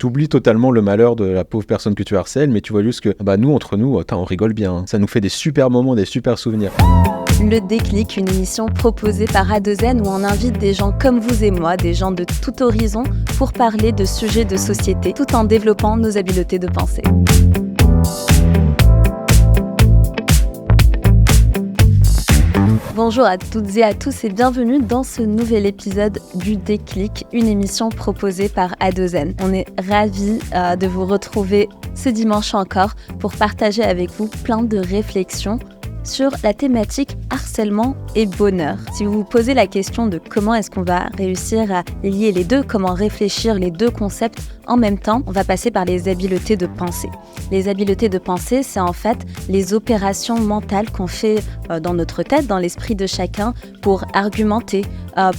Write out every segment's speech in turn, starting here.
T'oublies totalement le malheur de la pauvre personne que tu harcèles, mais tu vois juste que nous, entre nous, on rigole bien. Hein. Ça nous fait des super moments, des super souvenirs. Le Déclic, une émission proposée par A2N où on invite des gens comme vous et moi, des gens de tout horizon, pour parler de sujets de société, tout en développant nos habiletés de pensée. Bonjour à toutes et à tous et bienvenue dans ce nouvel épisode du Déclic, une émission proposée par A2N. On est ravis de vous retrouver ce dimanche encore pour partager avec vous plein de réflexions sur la thématique harcèlement et bonheur. Si vous vous posez la question de comment est-ce qu'on va réussir à lier les deux, comment réfléchir les deux concepts en même temps, on va passer par les habiletés de pensée. Les habiletés de pensée, c'est en fait les opérations mentales qu'on fait dans notre tête, dans l'esprit de chacun, pour argumenter,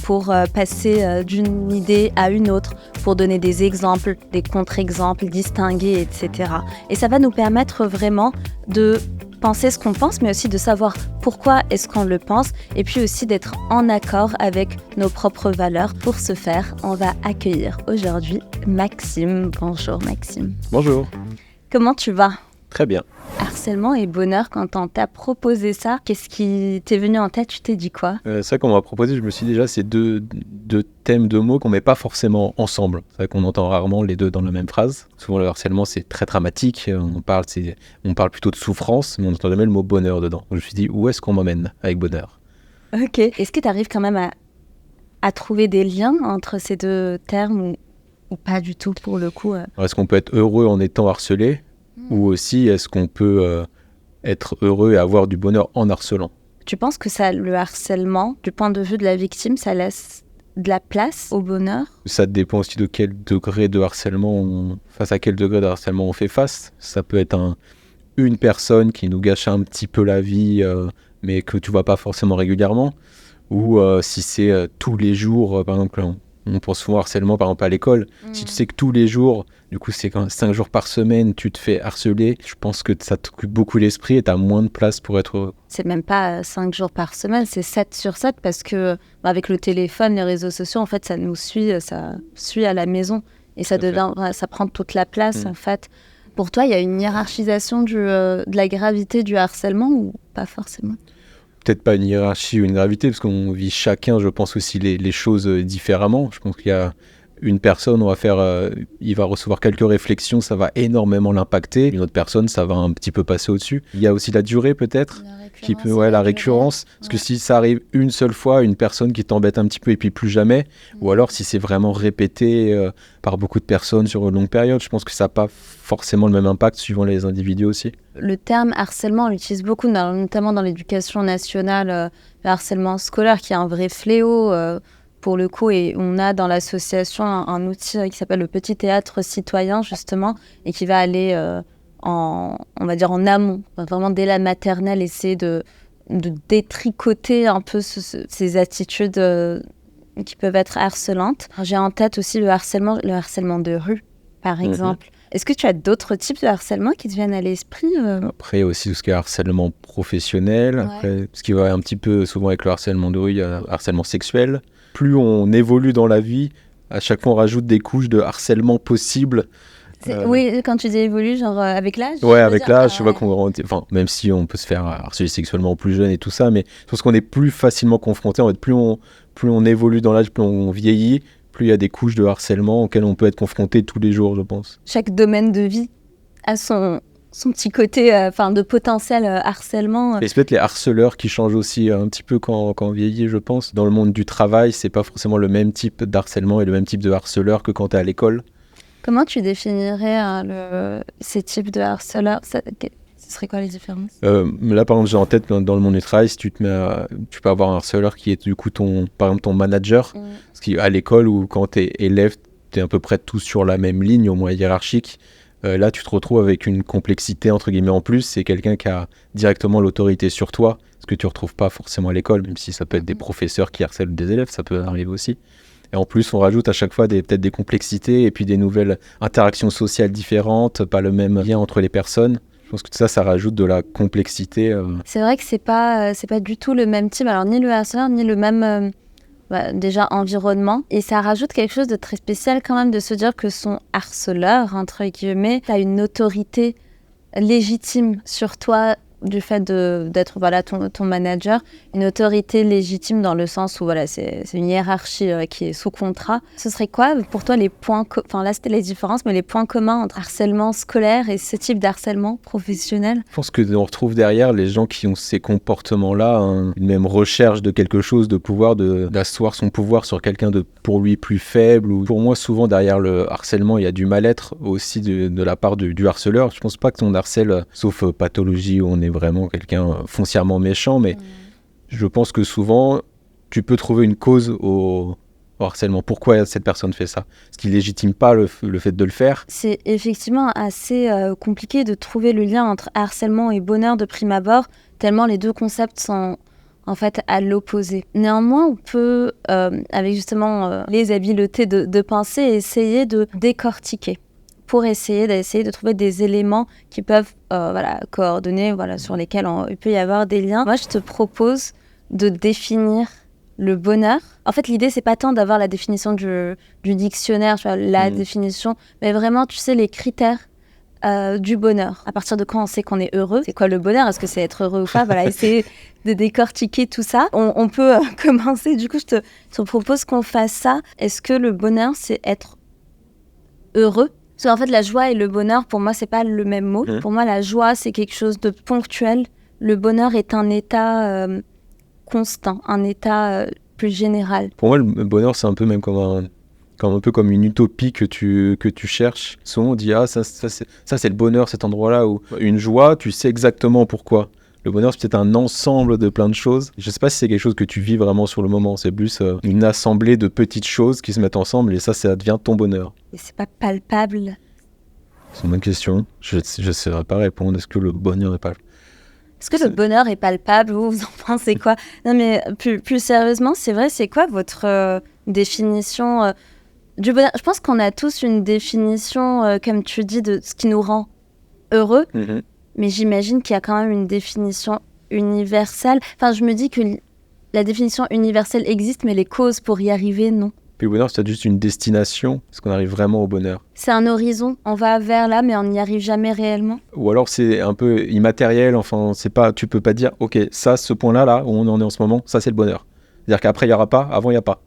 pour passer d'une idée à une autre, pour donner des exemples, des contre-exemples, distinguer, etc. Et ça va nous permettre vraiment de penser ce qu'on pense, mais aussi de savoir pourquoi est-ce qu'on le pense, et puis aussi d'être en accord avec nos propres valeurs. Pour ce faire, on va accueillir aujourd'hui Maxime. Bonjour Maxime. Bonjour. Comment tu vas ? Très bien. Harcèlement et bonheur, quand on t'a proposé ça, qu'est-ce qui t'est venu en tête ? Tu t'es dit quoi ? Ça qu'on m'a proposé, je me suis dit déjà, c'est deux thèmes, deux mots qu'on met pas forcément ensemble. C'est vrai qu'on entend rarement les deux dans la même phrase. Souvent le harcèlement c'est très dramatique, on parle plutôt de souffrance, mais on entend jamais le mot bonheur dedans. Donc je me suis dit, où est-ce qu'on m'emmène avec bonheur ? Ok. Est-ce que tu arrives quand même à trouver des liens entre ces deux termes ou pas du tout pour le coup Alors, est-ce qu'on peut être heureux en étant harcelé ? Ou aussi, est-ce qu'on peut être heureux et avoir du bonheur en harcelant ? Tu penses que le harcèlement, du point de vue de la victime, ça laisse de la place au bonheur ? Ça dépend aussi de quel degré de harcèlement, face à quel degré de harcèlement on fait face. Ça peut être une personne qui nous gâche un petit peu la vie, mais que tu vois pas forcément régulièrement. Ou si c'est tous les jours, par exemple, on pense souvent au harcèlement, par exemple, à l'école. Si tu sais que tous les jours, du coup, c'est quand 5 jours par semaine, tu te fais harceler, je pense que ça t'occupe beaucoup l'esprit et tu as moins de place pour être heureux. C'est même pas 5 jours par semaine, c'est 7 sur 7 parce que avec le téléphone, les réseaux sociaux, en fait, ça nous suit, ça suit à la maison. Et ça prend toute la place, en fait. Pour toi, il y a une hiérarchisation de la gravité du harcèlement ou pas forcément ? Peut-être pas une hiérarchie ou une gravité, parce qu'on vit chacun, je pense, aussi les choses différemment. Je pense qu'il y a une personne, il va recevoir quelques réflexions, ça va énormément l'impacter. Une autre personne, ça va un petit peu passer au-dessus. Il y a aussi la durée, peut-être, la récurrence. Parce que si ça arrive une seule fois, une personne qui t'embête un petit peu et puis plus jamais, ou alors si c'est vraiment répété par beaucoup de personnes sur une longue période, je pense que ça n'a pas forcément le même impact suivant les individus aussi. Le terme harcèlement, on l'utilise beaucoup, notamment dans l'éducation nationale, le harcèlement scolaire qui est un vrai fléau pour le coup, et on a dans l'association un outil qui s'appelle le Petit Théâtre Citoyen justement, et qui va aller on va dire en amont, vraiment dès la maternelle, essayer de détricoter un peu ces attitudes qui peuvent être harcelantes. J'ai en tête aussi le harcèlement de rue, par exemple. Est-ce que tu as d'autres types de harcèlement qui te viennent à l'esprit Après, aussi tout ce qui est harcèlement professionnel. Ouais. Après, ce qui va un petit peu souvent avec le harcèlement de rue, il y a harcèlement sexuel. Plus on évolue dans la vie, à chaque fois on rajoute des couches de harcèlement possibles. Oui, quand tu dis évolue, genre avec l'âge ? Ouais, avec l'âge, je vois même si on peut se faire harceler sexuellement plus jeune et tout ça, mais je pense qu'on est plus facilement confronté. En fait, plus on évolue dans l'âge, plus on vieillit, plus il y a des couches de harcèlement auxquelles on peut être confronté tous les jours, je pense. Chaque domaine de vie a son petit côté de potentiel harcèlement. Et c'est peut-être les harceleurs qui changent aussi un petit peu quand on vieillit, je pense. Dans le monde du travail, c'est pas forcément le même type d'harcèlement et le même type de harceleur que quand tu es à l'école. Comment tu définirais ces types de harceleurs ? Ce serait quoi les différences ? Là, par exemple, j'ai en tête dans le monde du travail, si tu peux avoir un harceleur qui est du coup par exemple ton manager. Parce qu'à l'école, ou quand tu es élève, tu es à peu près tous sur la même ligne, au moins hiérarchique. Là, tu te retrouves avec une complexité, entre guillemets, en plus. C'est quelqu'un qui a directement l'autorité sur toi, ce que tu ne retrouves pas forcément à l'école, même si ça peut être des professeurs qui harcèlent des élèves, ça peut arriver aussi. Et en plus, on rajoute à chaque fois peut-être des complexités et puis des nouvelles interactions sociales différentes, pas le même lien entre les personnes. Je pense que tout ça, ça rajoute de la complexité. C'est vrai que c'est pas du tout le même type. Alors, ni le harceleur, ni le même déjà environnement. Et ça rajoute quelque chose de très spécial quand même de se dire que son harceleur, entre guillemets, a une autorité légitime sur toi du fait d'être ton manager, une autorité légitime dans le sens où c'est une hiérarchie qui est sous contrat. Ce serait quoi pour toi les points, là c'était les différences, mais les points communs entre harcèlement scolaire et ce type d'harcèlement professionnel? Je pense qu'on retrouve derrière les gens qui ont ces comportements-là, une même recherche de quelque chose, de pouvoir, d'asseoir son pouvoir sur quelqu'un de pour lui plus faible. Ou pour moi, souvent derrière le harcèlement, il y a du mal-être aussi de la part du harceleur. Je pense pas que ton harcèle, sauf pathologie où on est vraiment quelqu'un foncièrement méchant, mais je pense que souvent tu peux trouver une cause au harcèlement. Pourquoi cette personne fait ça? Est-ce qu'il légitime pas le fait de le faire? C'est effectivement assez compliqué de trouver le lien entre harcèlement et bonheur de prime abord, tellement les deux concepts sont en fait à l'opposé. Néanmoins, on peut, avec justement les habiletés de pensée, essayer de décortiquer pour essayer de trouver des éléments qui peuvent coordonner, sur lesquels il peut y avoir des liens. Moi, je te propose de définir le bonheur. En fait, l'idée, c'est pas tant d'avoir la définition du dictionnaire, définition, mais vraiment, tu sais, les critères du bonheur. À partir de quand on sait qu'on est heureux? C'est quoi le bonheur? Est-ce que c'est être heureux ou pas? Essayer de décortiquer tout ça. On peut commencer. Du coup, je te propose qu'on fasse ça. Est-ce que le bonheur, c'est être heureux? Parce qu'en fait, la joie et le bonheur, pour moi, c'est pas le même mot. Pour moi, la joie, c'est quelque chose de ponctuel. Le bonheur est un état constant, un état plus général. Pour moi, le bonheur, c'est un peu même comme une utopie que tu cherches. Souvent, on dit ça c'est le bonheur, cet endroit-là. Ou une joie, tu sais exactement pourquoi. Le bonheur, c'est peut-être un ensemble de plein de choses. Je sais pas si c'est quelque chose que tu vis vraiment sur le moment. C'est plus une assemblée de petites choses qui se mettent ensemble et ça devient ton bonheur. Et c'est pas palpable? C'est une bonne question. Je ne saurais pas répondre. Est-ce que le bonheur est palpable? Est-ce que le bonheur est palpable? Vous en pensez quoi? Non, mais plus sérieusement, c'est vrai, c'est quoi votre définition du bonheur? Je pense qu'on a tous une définition, comme tu dis, de ce qui nous rend heureux. Mais j'imagine qu'il y a quand même une définition universelle. Enfin, je me dis que la définition universelle existe, mais les causes pour y arriver, non. Puis le bonheur, c'est juste une destination. Est-ce qu'on arrive vraiment au bonheur? C'est un horizon. On va vers là, mais on n'y arrive jamais réellement. Ou alors c'est un peu immatériel. Enfin, tu peux pas dire, ok, ça, ce point-là, là, où on en est en ce moment, ça, c'est le bonheur. C'est-à-dire qu'après, il n'y aura pas, avant, il n'y a pas.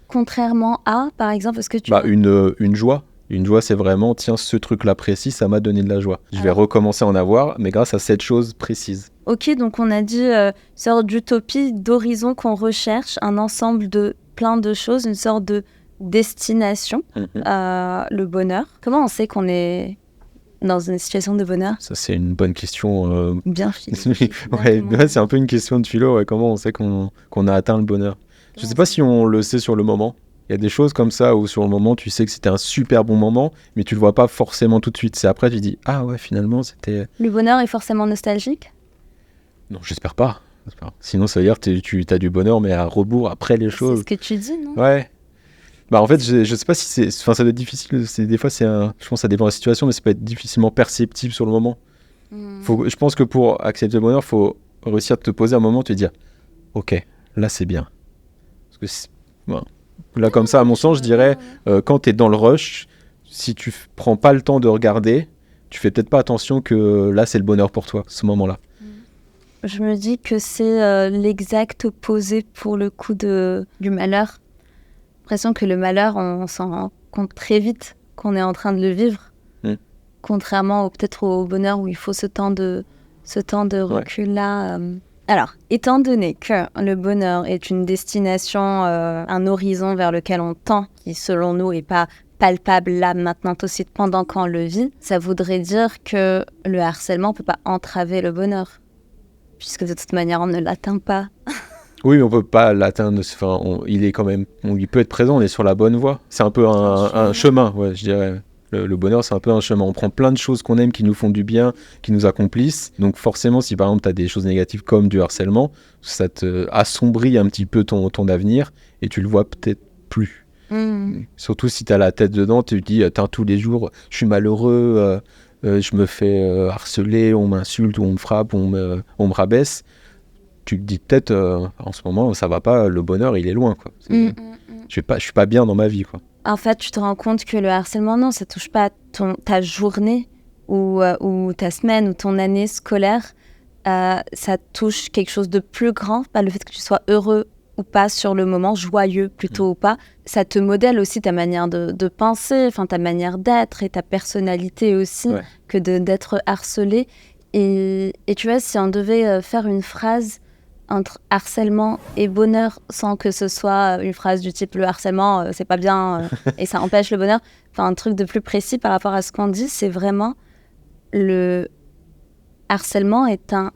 Contrairement à, par exemple, est-ce que tu... Une joie. Une joie, c'est vraiment, tiens, ce truc-là précis, ça m'a donné de la joie. Je vais recommencer à en avoir, mais grâce à cette chose précise. Ok, donc on a dit une sorte d'utopie, d'horizon qu'on recherche, un ensemble de plein de choses, une sorte de destination, le bonheur. Comment on sait qu'on est dans une situation de bonheur? Ça, c'est une bonne question. Bien philosophique. C'est un peu une question de philo. Comment on sait qu'on a atteint le bonheur? Je ne sais pas si on le sait sur le moment. Il y a des choses comme ça où sur le moment, tu sais que c'était un super bon moment, mais tu le vois pas forcément tout de suite. C'est après, tu dis, ah ouais, finalement, c'était... Le bonheur est forcément nostalgique? Non, j'espère pas. Sinon, ça veut dire que tu as du bonheur, mais à rebours, après les choses. C'est ce que tu dis, non? Ouais. En fait, je sais pas si c'est... Enfin, ça doit être difficile. Des fois, je pense que ça dépend de la situation, mais ça peut être difficilement perceptible sur le moment. Je pense que pour accepter le bonheur, il faut réussir à te poser un moment, te dire, ok, là, c'est bien. Parce que là, comme ça, à mon sens, je dirais, quand tu es dans le rush, si tu prends pas le temps de regarder, tu fais peut-être pas attention que là, c'est le bonheur pour toi, ce moment-là. Je me dis que c'est l'exact opposé pour le coup du malheur. J'ai l'impression que le malheur, on s'en rend compte très vite qu'on est en train de le vivre. Contrairement peut-être au bonheur où il faut ce temps de recul-là. Alors, étant donné que le bonheur est une destination, un horizon vers lequel on tend, qui selon nous n'est pas palpable là, maintenant, tout de suite, pendant qu'on le vit, ça voudrait dire que le harcèlement ne peut pas entraver le bonheur, puisque de toute manière, on ne l'atteint pas. Oui, mais on ne peut pas l'atteindre. Enfin, il peut être présent, on est sur la bonne voie. C'est un peu un chemin, ouais, je dirais. Le bonheur, c'est un peu un chemin. On prend plein de choses qu'on aime, qui nous font du bien, qui nous accomplissent. Donc forcément, si par exemple, tu as des choses négatives comme du harcèlement, ça te assombrit un petit peu ton avenir et tu le vois peut-être plus. Surtout si tu as la tête dedans, tu te dis, tous les jours, je suis malheureux, je me fais harceler, on m'insulte, ou on me frappe, on me rabaisse. tu te dis peut-être en ce moment ça va pas, le bonheur il est loin quoi. Je suis pas bien dans ma vie quoi. En fait, tu te rends compte que le harcèlement, non, ça touche pas ta journée ou ta semaine ou ton année scolaire. Ça touche quelque chose de plus grand, pas le fait que tu sois heureux ou pas sur le moment, joyeux plutôt ou pas. Ça te modèle aussi ta manière de penser, enfin ta manière d'être et ta personnalité aussi, que d'être harcelé. Et tu vois, si on devait faire une phrase entre harcèlement et bonheur, sans que ce soit une phrase du type « le harcèlement, c'est pas bien et ça empêche le bonheur », enfin un truc de plus précis par rapport à ce qu'on dit, c'est vraiment le harcèlement est un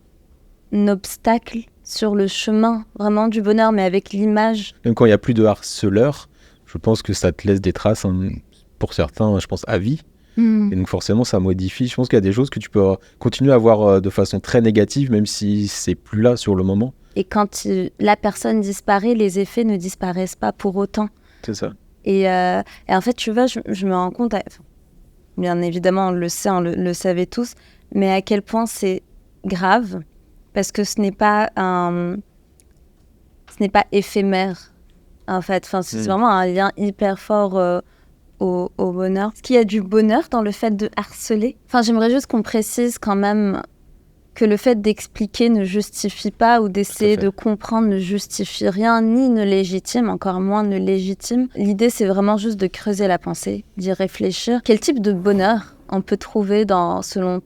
obstacle sur le chemin vraiment du bonheur, mais avec l'image. Même quand il n'y a plus de harceleurs, je pense que ça te laisse des traces, hein, pour certains, je pense, à vie. Et donc forcément, ça modifie. Je pense qu'il y a des choses que tu peux continuer à voir de façon très négative, même si c'est plus là sur le moment. Et quand la personne disparaît, les effets ne disparaissent pas pour autant. C'est ça. Et en fait, tu vois, je me rends compte, bien évidemment, on le sait, on le savait tous, mais à quel point c'est grave, parce que ce n'est pas éphémère, en fait. Enfin, c'est vraiment un lien hyper fort au bonheur. Est-ce qu'il y a du bonheur dans le fait de harceler ? Enfin, j'aimerais juste qu'on précise quand même que le fait d'expliquer ne justifie pas, ou d'essayer de comprendre ne justifie rien, ni ne légitime, encore moins ne légitime. L'idée, c'est vraiment juste de creuser la pensée, d'y réfléchir. Quel type de bonheur on peut trouver selon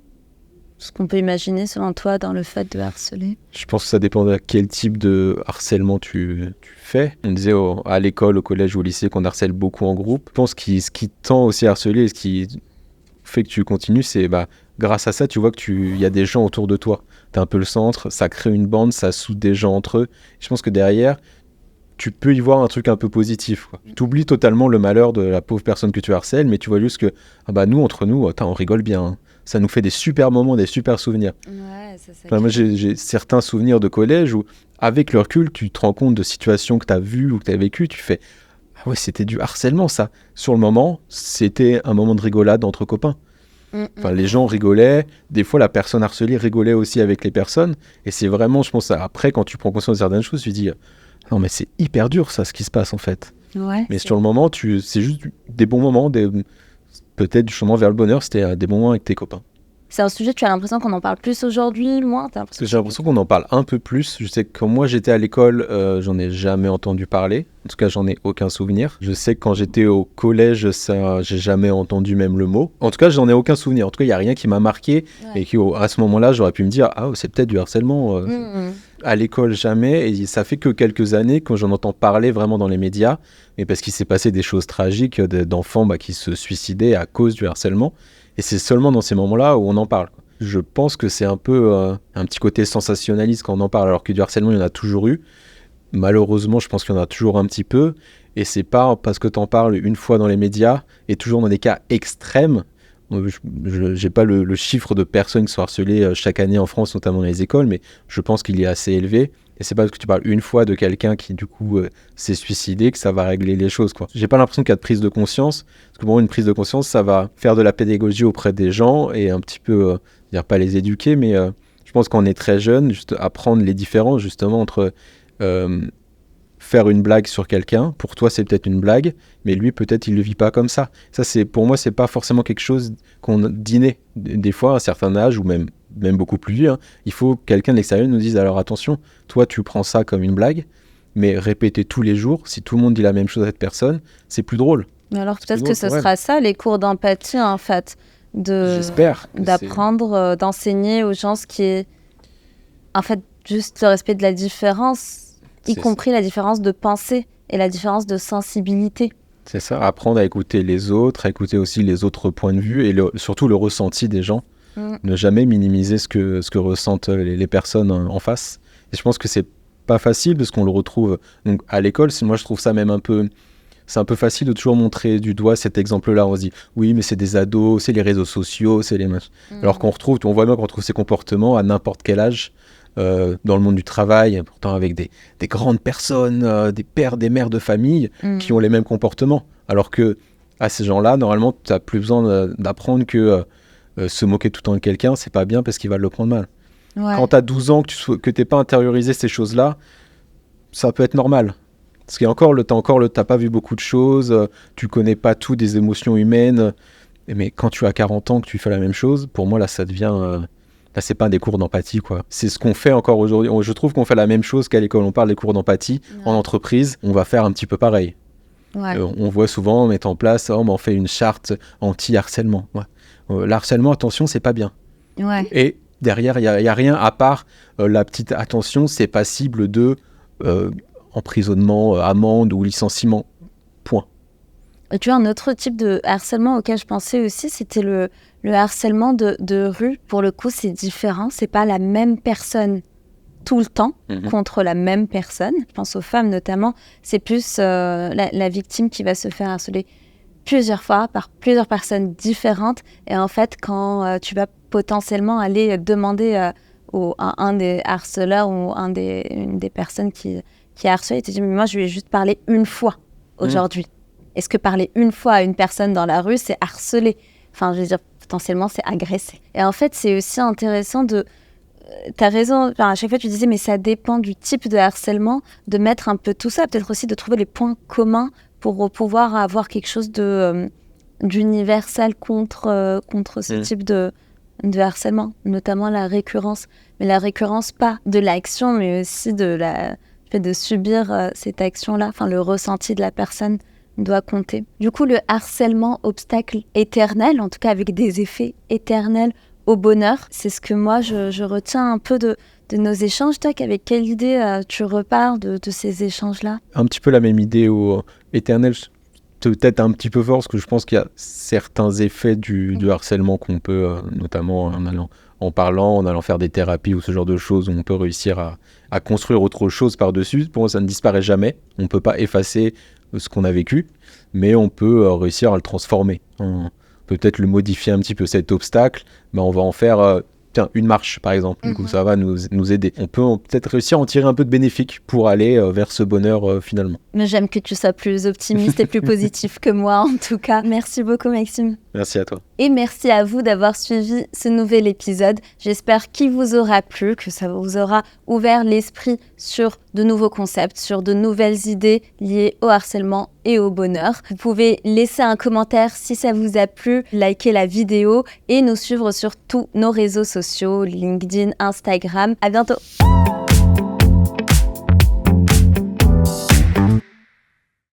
ce qu'on peut imaginer, selon toi, dans le fait de harceler ? Je pense que ça dépend de quel type de harcèlement tu fais. On disait à l'école, au collège ou au lycée qu'on harcèle beaucoup en groupe. Je pense que ce qui tend aussi à harceler et ce qui fait que tu continues, c'est grâce à ça, tu vois qu'il y a des gens autour de toi. Tu es un peu le centre, ça crée une bande, ça soude des gens entre eux. Je pense que derrière, tu peux y voir un truc un peu positif. Tu oublies totalement le malheur de la pauvre personne que tu harcèles, mais tu vois juste que nous, entre nous, on rigole bien. Hein. Ça nous fait des super moments, des super souvenirs. Ouais, moi, j'ai certains souvenirs de collège où, avec le recul, tu te rends compte de situations que tu as vues ou que tu as vécues. Tu fais « Ah ouais, c'était du harcèlement, ça ». Sur le moment, c'était un moment de rigolade entre copains. Les gens rigolaient. Des fois, la personne harcelée rigolait aussi avec les personnes. Et c'est vraiment, je pense, après, quand tu prends conscience de certaines choses, tu te dis « Non, mais c'est hyper dur, ça, ce qui se passe, en fait. » Mais sur le moment, c'est juste des bons moments, peut-être du chemin vers le bonheur, c'était des bons moments avec tes copains. C'est un sujet, tu as l'impression qu'on en parle plus aujourd'hui, moins ? J'ai l'impression qu'on en parle un peu plus. Je sais que quand moi j'étais à l'école, j'en ai jamais entendu parler. En tout cas, j'en ai aucun souvenir. Je sais que quand j'étais au collège, j'ai jamais entendu même le mot. En tout cas, j'en ai aucun souvenir. En tout cas, il n'y a rien qui m'a marqué. Et qu'à ce moment-là, j'aurais pu me dire « Ah, c'est peut-être du harcèlement. À l'école, jamais. Et ça fait que quelques années quand j'en entends parler vraiment dans les médias. Mais parce qu'il s'est passé des choses tragiques d'enfants qui se suicidaient à cause du harcèlement. Et c'est seulement dans ces moments-là où on en parle. Je pense que c'est un peu un petit côté sensationnaliste quand on en parle, alors que du harcèlement, il y en a toujours eu. Malheureusement, je pense qu'il y en a toujours un petit peu. Et c'est pas parce que tu en parles une fois dans les médias, et toujours dans des cas extrêmes. Je n'ai pas le chiffre de personnes qui sont harcelées chaque année en France, notamment dans les écoles, mais je pense qu'il est assez élevé. Et c'est pas parce que tu parles une fois de quelqu'un qui, du coup, s'est suicidé que ça va régler les choses, quoi. J'ai pas l'impression qu'il y a de prise de conscience. Parce que pour moi, une prise de conscience, ça va faire de la pédagogie auprès des gens et un petit peu, dire pas les éduquer, mais je pense qu'on est très jeune, juste apprendre les différences, justement, entre faire une blague sur quelqu'un. Pour toi, c'est peut-être une blague, mais lui, peut-être, il le vit pas comme ça. Ça, pour moi, c'est pas forcément quelque chose qu'on dînait. Des fois, à un certain âge, ou même beaucoup plus vieux, il faut que quelqu'un de l'extérieur nous dise « Alors attention, toi tu prends ça comme une blague, mais répéter tous les jours, si tout le monde dit la même chose à cette personne, c'est plus drôle. » Mais alors peut-être que ce sera ça, les cours d'empathie, en fait, d'apprendre, d'enseigner aux gens ce qui est, en fait, juste le respect de la différence, y compris la différence de pensée et la différence de sensibilité. C'est ça, apprendre à écouter les autres, à écouter aussi les autres points de vue et surtout le ressenti des gens. Ne jamais minimiser ce que ressentent les personnes en face. Et je pense que c'est pas facile parce qu'on le retrouve donc à l'école. Moi, je trouve ça même c'est un peu facile de toujours montrer du doigt cet exemple-là. On se dit oui, mais c'est des ados, c'est les réseaux sociaux, c'est les machins. Alors on voit bien qu'on retrouve ces comportements à n'importe quel âge dans le monde du travail, pourtant avec des grandes personnes, des pères, des mères de famille qui ont les mêmes comportements. Alors que à ces gens-là, normalement, tu n'as plus besoin d'apprendre que se moquer tout le temps de quelqu'un, c'est pas bien parce qu'il va le prendre mal. Ouais. Quand tu as 12 ans, que tu n'es pas intériorisé ces choses-là, ça peut être normal. Parce qu'il y a t'as pas vu beaucoup de choses, tu connais pas tout des émotions humaines. Mais quand tu as 40 ans, que tu fais la même chose, pour moi, là, ça devient... là, c'est pas des cours d'empathie, quoi. C'est ce qu'on fait encore aujourd'hui. Je trouve qu'on fait la même chose qu'à l'école. On parle des cours d'empathie. Ouais. En entreprise, on va faire un petit peu pareil. Ouais. On voit souvent mettre en place, on fait une charte anti-harcèlement. Ouais. L'harcèlement, attention, c'est pas bien. Ouais. Et derrière, il n'y a rien à part la petite attention, c'est passible de emprisonnement, amende ou licenciement. Point. Et tu vois, un autre type de harcèlement auquel je pensais aussi, c'était le harcèlement de rue. Pour le coup, c'est différent. C'est pas la même personne tout le temps contre la même personne. Je pense aux femmes notamment. C'est plus la victime qui va se faire harceler plusieurs fois par plusieurs personnes différentes. Et en fait, quand tu vas potentiellement aller demander à un des harceleurs ou une des personnes qui harcèle, il te dit, mais moi, je lui ai juste parlé une fois aujourd'hui. Est-ce que parler une fois à une personne dans la rue, c'est harceler? Enfin, je veux dire, potentiellement, c'est agresser. Et en fait, c'est aussi intéressant de... T'as raison, enfin, à chaque fois tu disais, mais ça dépend du type de harcèlement, de mettre un peu tout ça, peut-être aussi de trouver les points communs pour pouvoir avoir quelque chose d'universel contre ce type de harcèlement, notamment la récurrence. Mais la récurrence, pas de l'action, mais aussi le fait de subir cette action-là, enfin le ressenti de la personne doit compter. Du coup, le harcèlement obstacle éternel, en tout cas avec des effets éternels au bonheur, c'est ce que moi je retiens un peu de nos échanges. Toi, avec quelle idée tu repars de ces échanges-là? Un petit peu la même idée au éternel, peut-être un petit peu fort, parce que je pense qu'il y a certains effets du harcèlement qu'on peut, notamment en parlant, en allant faire des thérapies ou ce genre de choses, où on peut réussir à construire autre chose par-dessus. Pour moi, ça ne disparaît jamais. On ne peut pas effacer ce qu'on a vécu, mais on peut réussir à le transformer. On peut peut-être le modifier un petit peu, cet obstacle, on va en faire une marche, par exemple. Du coup, ça va nous aider. On peut peut-être réussir à en tirer un peu de bénéfique pour aller vers ce bonheur finalement. Mais j'aime que tu sois plus optimiste et plus positif que moi, en tout cas. Merci beaucoup, Maxime. Merci à toi. Et merci à vous d'avoir suivi ce nouvel épisode. J'espère qu'il vous aura plu, que ça vous aura ouvert l'esprit sur de nouveaux concepts, sur de nouvelles idées liées au harcèlement et au bonheur. Vous pouvez laisser un commentaire si ça vous a plu, liker la vidéo et nous suivre sur tous nos réseaux sociaux, LinkedIn, Instagram. À bientôt.